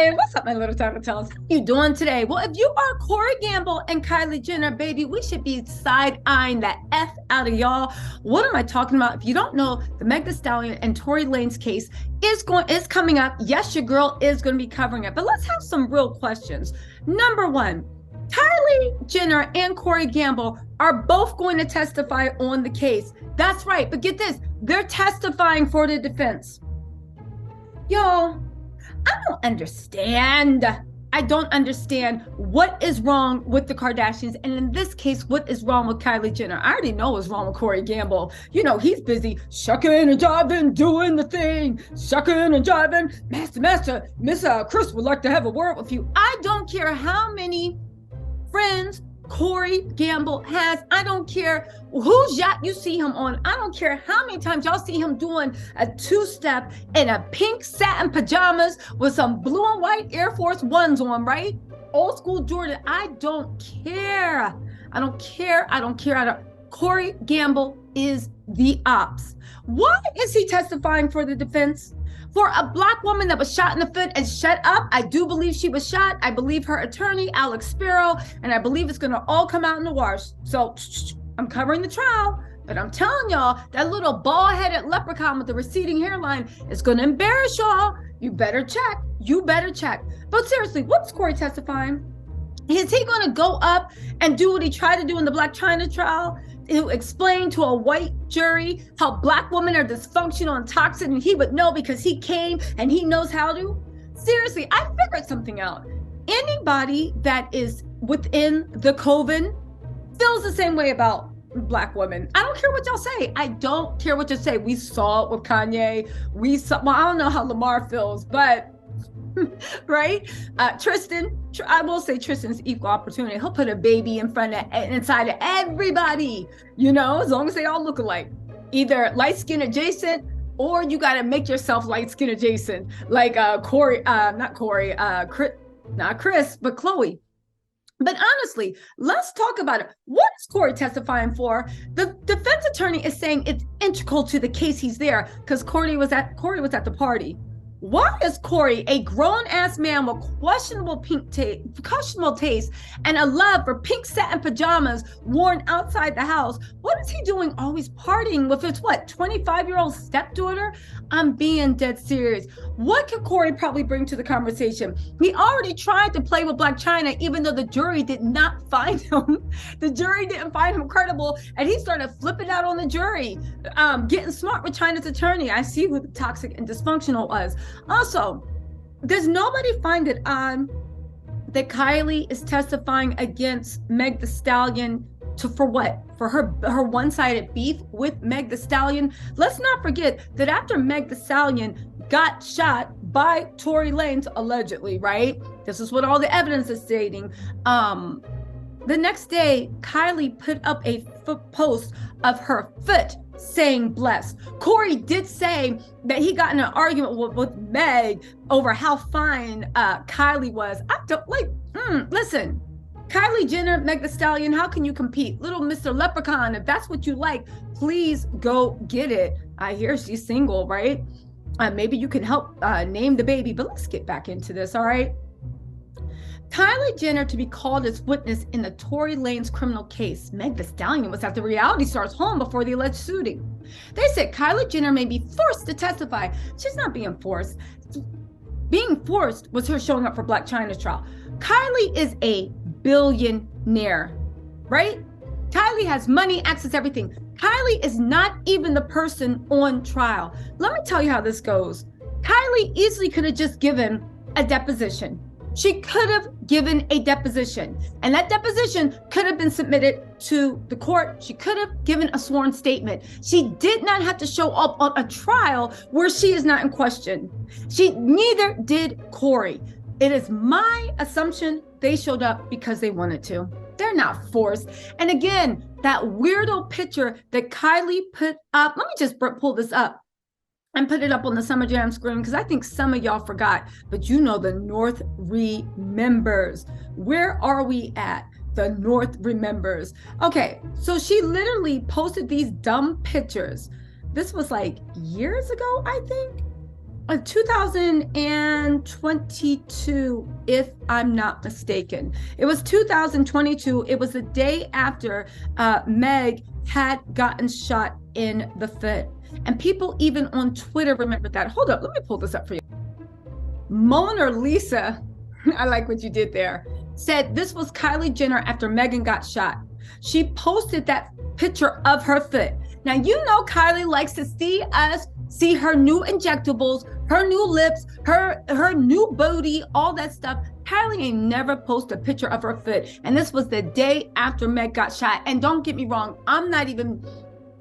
Hey, what's up, my little tarantellas? How you doing today? Well, if you are Corey Gamble and Kylie Jenner, baby, we should be side-eyeing the F out of y'all. What am I talking about? If you don't know, the Meg Thee Stallion and Tory Lanez case is coming up. Yes, your girl is going to be covering it, but let's have some real questions. Number one, Kylie Jenner and Corey Gamble are both going to testify on the case. That's right, but get this, they're testifying for the defense. Y'all, I don't understand. I don't understand what is wrong with the Kardashians. And in this case, what is wrong with Kylie Jenner? I already know what's wrong with Corey Gamble. You know, he's busy shucking and jiving, doing the thing, shucking and jiving. Master, Miss Chris would like to have a word with you. I don't care how many friends Corey Gamble has. I don't care whose yacht you see him on. I don't care how many times y'all see him doing a two-step in a pink satin pajamas with some blue and white Air Force Ones on, right? Old school Jordan. I don't care. Corey Gamble is the ops. Why is he testifying for the defense? For a Black woman that was shot in the foot and shut up, I do believe she was shot. I believe her attorney, Alex Sparrow, and I believe it's going to all come out in the wash. So I'm covering the trial, but I'm telling y'all, that little bald-headed leprechaun with the receding hairline is going to embarrass y'all. You better check. But seriously, what's Corey testifying? Is he going to go up and do what he tried to do in the Blac Chyna trial? To explain to a white jury how Black women are dysfunctional and toxic, and he would know because he came and he knows how to? Seriously, I figured something out. Anybody that is within the coven feels the same way about Black women. I don't care what y'all say. We saw it with Kanye. Well, I don't know how Lamar feels, but right? Tristan, I will say Tristan's equal opportunity. He'll put a baby inside of everybody, you know, as long as they all look alike. Either light skin adjacent, or you got to make yourself light skin adjacent, like Chris, but Chloe. But honestly, let's talk about it. What is Corey testifying for? The defense attorney is saying it's integral to the case he's there because Corey was at the party. Why is Corey, a grown-ass man with questionable taste and a love for pink satin pajamas worn outside the house, what is he doing always partying with his, 25-year-old stepdaughter? I'm being dead serious. What could Corey probably bring to the conversation? He already tried to play with Blac Chyna, even though the jury did not find him. The jury didn't find him credible, and he started flipping out on the jury, getting smart with Chyna's attorney. I see who the toxic and dysfunctional was. Also, does nobody find it odd that Kylie is testifying against Meg Thee Stallion for what? For her one-sided beef with Meg Thee Stallion? Let's not forget that after Meg Thee Stallion got shot by Tory Lanez, allegedly, right? This is what all the evidence is stating. The next day, Kylie put up a post of her foot saying blessed. Corey did say that he got in an argument with Meg over how fine Kylie was. I don't listen, Kylie Jenner, Meg Thee Stallion, how can you compete? Little Mr. Leprechaun, if that's what you like, please go get it. I hear she's single, right? Maybe you can help name the baby, but let's get back into this, all right? Kylie Jenner to be called as witness in the Tory Lanez criminal case. Meg Thee Stallion was at the reality star's home before the alleged shooting. They said Kylie Jenner may be forced to testify. She's not being forced. Being forced was her showing up for Blac Chyna's trial. Kylie is a billionaire, right? Kylie has money, access, everything. Kylie is not even the person on trial. Let me tell you how this goes. Kylie easily could have just given a deposition. She could have given a deposition, and that deposition could have been submitted to the court. She could have given a sworn statement. She did not have to show up on a trial where she is not in question. Neither did Corey. It is my assumption they showed up because they wanted to. They're not forced. And again, that weirdo picture that Kylie put up, let me just pull this up and put it up on the Summer Jam screen because I think some of y'all forgot, but you know the North remembers. Where are we at? The North remembers. Okay, so she literally posted these dumb pictures. This was like years ago, I think. 2022, if I'm not mistaken. It was 2022. It was the day after Meg had gotten shot in the foot. And people even on Twitter remember that. Hold up, let me pull this up for you. Mona Lisa, I like what you did there, said this was Kylie Jenner after Megan got shot. She posted that picture of her foot. Now, you know Kylie likes to see us see her new injectables, her new lips, her new booty, all that stuff. Kylie ain't never posted a picture of her foot. And this was the day after Meg got shot. And don't get me wrong, I'm not even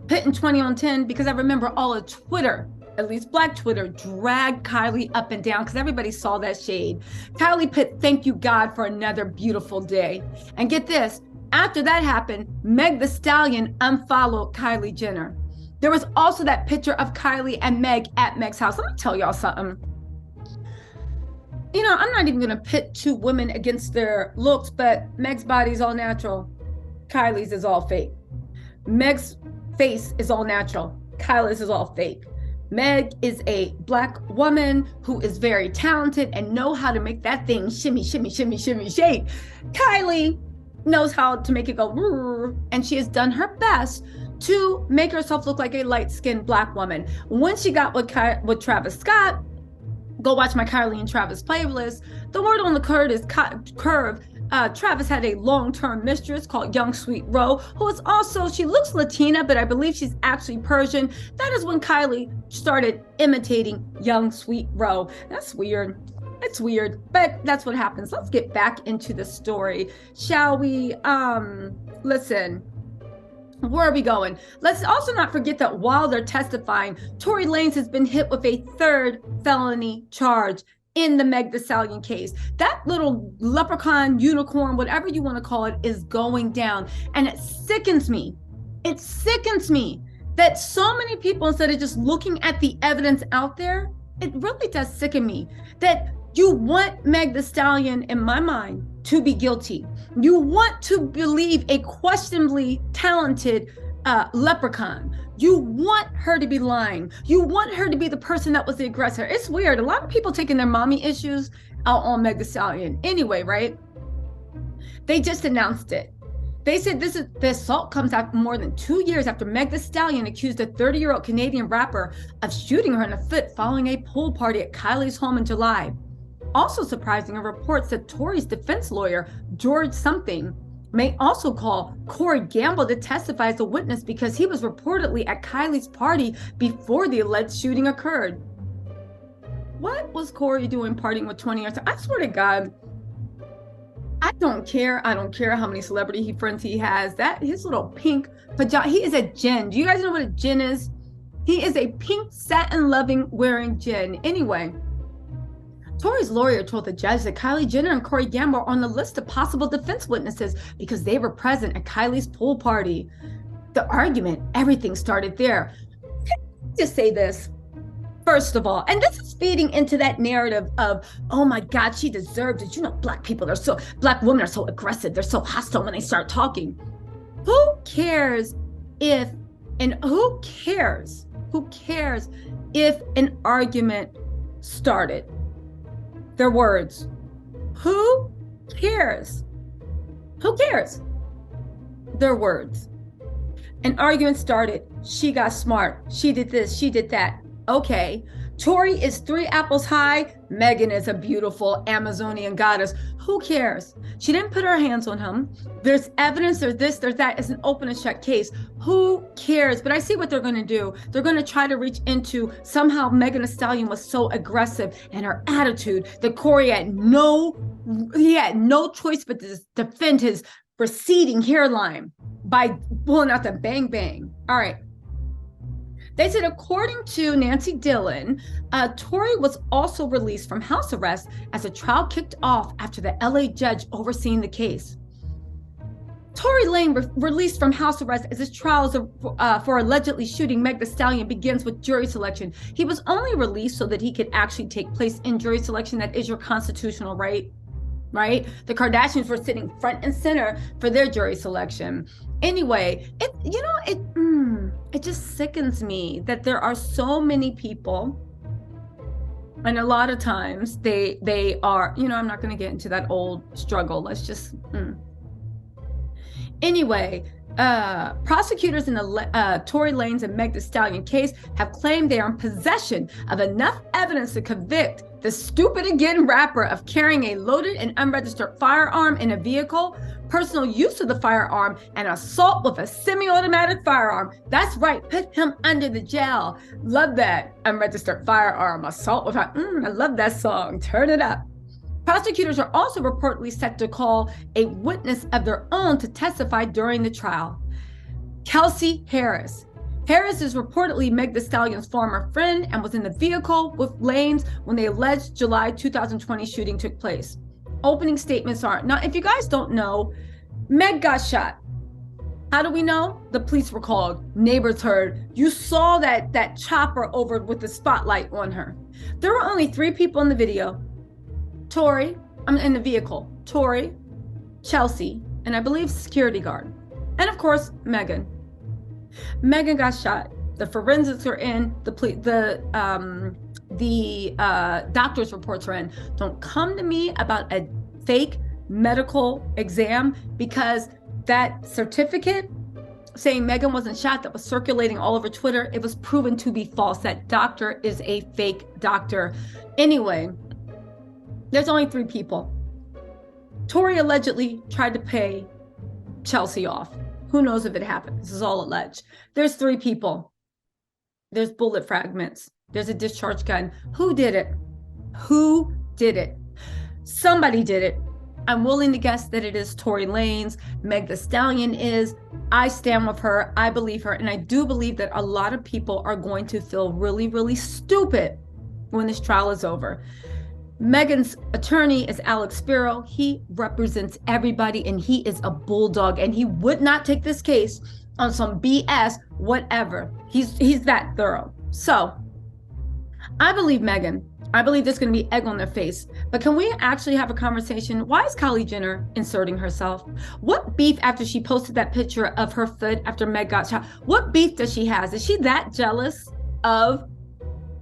putting 20 on 10 because I remember all of Twitter, at least Black Twitter, dragged Kylie up and down because everybody saw that shade. Kylie put, "Thank you, God, for another beautiful day." And get this, after that happened, Meg the Stallion unfollowed Kylie Jenner. There was also that picture of Kylie and Meg at Meg's house. Let me tell y'all something. You know, I'm not even going to pit two women against their looks, but Meg's body's all natural. Kylie's is all fake. Meg's face is all natural. Kylie's is all fake. Meg is a Black woman who is very talented and know how to make that thing shimmy, shimmy, shimmy, shimmy, shake. Kylie knows how to make it go, and she has done her best to make herself look like a light-skinned Black woman. When she got with Travis Scott, go watch my Kylie and Travis playlist. The word on the curve is curve. Travis had a long-term mistress called Young Sweet Roe, who is also, she looks Latina, but I believe she's actually Persian. That is when Kylie started imitating Young Sweet Roe. That's weird. It's weird, but that's what happens. Let's get back into the story, shall we? Listen, where are we going? Let's also not forget that while they're testifying, Tory Lanez has been hit with a third felony charge in the Meg Thee Stallion case. That little leprechaun, unicorn, whatever you want to call it, is going down. And it sickens me. It sickens me that so many people, instead of just looking at the evidence out there, it really does sicken me that you want Meg Thee Stallion, in my mind, to be guilty. You want to believe a questionably talented leprechaun. You want her to be lying. You want her to be the person that was the aggressor. It's weird. A lot of people taking their mommy issues out on Meg Thee Stallion. Anyway, right? They just announced it. They said the assault comes after more than 2 years after Meg Thee Stallion accused a 30-year-old Canadian rapper of shooting her in the foot following a pool party at Kylie's home in July. Also surprising are reports that Tory's defense lawyer, George Something, may also call Corey Gamble to testify as a witness because he was reportedly at Kylie's party before the alleged shooting occurred. What was Corey doing partying with 20 years? I swear to God, I don't care. I don't care how many celebrity friends he has. That his little pink pajama, he is a djinn. Do you guys know what a djinn is? He is a pink satin loving wearing djinn. Anyway, Tory's lawyer told the judge that Kylie Jenner and Corey Gamble are on the list of possible defense witnesses because they were present at Kylie's pool party. The argument, everything started there. Just say this. First of all, and this is feeding into that narrative of, oh my God, she deserved it. You know, Black women are so aggressive. They're so hostile when they start talking. Who cares if if an argument started? Their words. Who cares? Who cares? Their words. An argument started. She got smart. She did this. She did that. Okay. Tory is 3 apples high. Megan is a beautiful Amazonian goddess. Who cares? She didn't put her hands on him. There's evidence, there's this, there's that. It's an open and shut case. Who cares? But I see what they're going to do. They're going to try to reach into somehow Megan Thee Stallion was so aggressive and her attitude that Corey had no choice but to defend his receding hairline by pulling out the bang bang. All right. They said, according to Nancy Dillon, Tory was also released from house arrest as the trial kicked off after the LA judge overseeing the case. Tory Lanez released from house arrest as his trial for allegedly shooting Meg Thee Stallion begins with jury selection. He was only released so that he could actually take place in jury selection. That is your constitutional right, right? The Kardashians were sitting front and center for their jury selection. Anyway, it just sickens me that there are so many people And a lot of times they are, I'm not going to get into that old struggle. Let's just Anyway, prosecutors in the Tory Lanez and Meg Thee Stallion case have claimed they are in possession of enough evidence to convict the stupid again rapper of carrying a loaded and unregistered firearm in a vehicle, personal use of the firearm, and assault with a semi-automatic firearm. That's right, put him under the jail. Love that unregistered firearm, assault with I love that song. Turn it up. Prosecutors are also reportedly set to call a witness of their own to testify during the trial. Kelsey Harris. Harris is reportedly Meg Thee Stallion's former friend and was in the vehicle with Lanez when the alleged July 2020 shooting took place. Opening statements are, now if you guys don't know, Meg got shot. How do we know? The police were called. Neighbors heard. You saw that chopper over with the spotlight on her. There were only 3 people in the video. Tory, I'm in the vehicle. Tory, Chelsea, and I believe security guard. And of course, Megan. Megan got shot. The forensics are in. The doctor's reports are in. Don't come to me about a fake medical exam, because that certificate saying Megan wasn't shot that was circulating all over Twitter, it was proven to be false. That doctor is a fake doctor. Anyway, there's only 3 people. Tory allegedly tried to pay Chelsea off. Who knows if it happened? This is all alleged. There's 3 people. There's bullet fragments. There's a discharge gun. Who did it? Who did it? Somebody did it. I'm willing to guess that it is Tory Lanez. Meg Thee Stallion is. I stand with her. I believe her. And I do believe that a lot of people are going to feel really, really stupid when this trial is over. Megan's attorney is Alex Spiro. He represents everybody and he is a bulldog, and he would not take this case on some BS, whatever. He's that thorough. So I believe Megan. I believe there's going to be egg on their face. But can we actually have a conversation? Why is Kylie Jenner inserting herself? What beef after she posted that picture of her foot after Meg got shot? What beef does she have? Is she that jealous of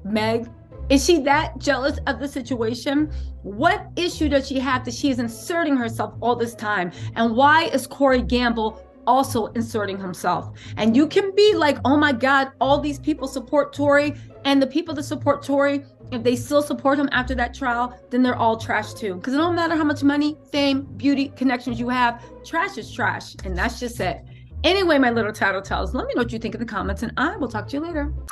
Meg? Is she that jealous of the situation? What issue does she have that she is inserting herself all this time? And why is Corey Gamble also inserting himself? And you can be like, oh my God, all these people support Tory, and the people that support Tory, if they still support him after that trial, then they're all trash too. Because it don't matter how much money, fame, beauty, connections you have, trash is trash. And that's just it. Anyway, my little tattletales, let me know what you think in the comments, and I will talk to you later.